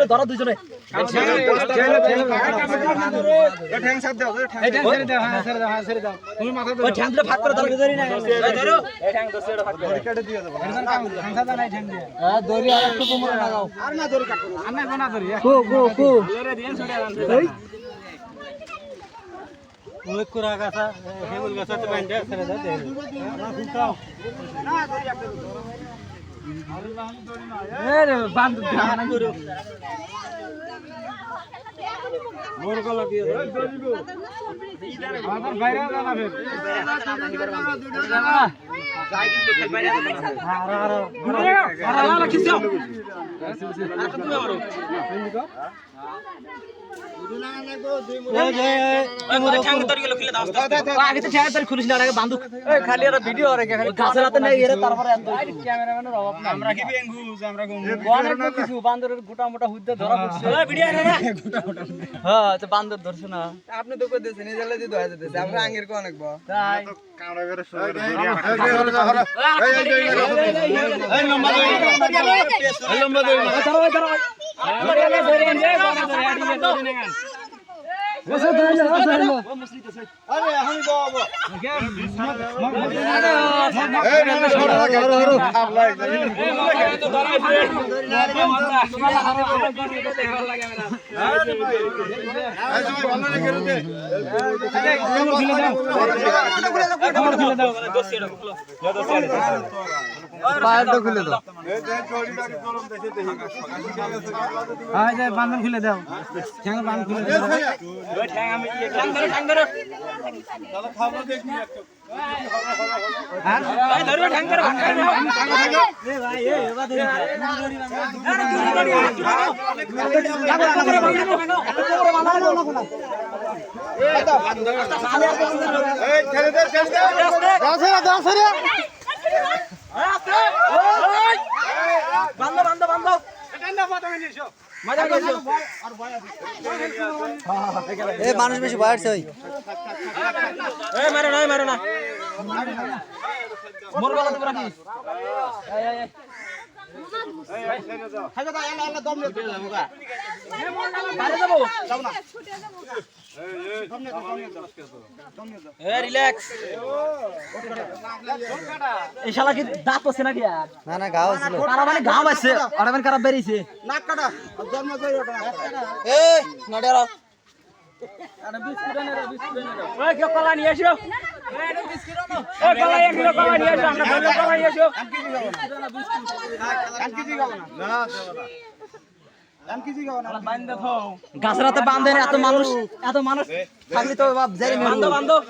ধরো দুজনে ভাগ করে বান্দরের গোটা মোটা হুদ্দা ধরা বান্দর ধরছে না আপনি তো কই দিয়েছেন নিজে দিয়ে ধরা যেতেছে আমরা আঙ্গের কোন অনেকবো তাই কামড়া করে এই লম্বা খুলে দাও বান্ধন খুলে দাও মানুষ বেশি বাড়ছে মারো না মোর গলা তো রাখি দাঁত আছে নাকি না গাও ছিল মানে গাও আছে খারাপ বেরিয়েছে নাক কাটা জন্ম কলা নিয়ে আসো গাছের হাতে বান্ধে এত মানুষ থাকলে তো বান্ধব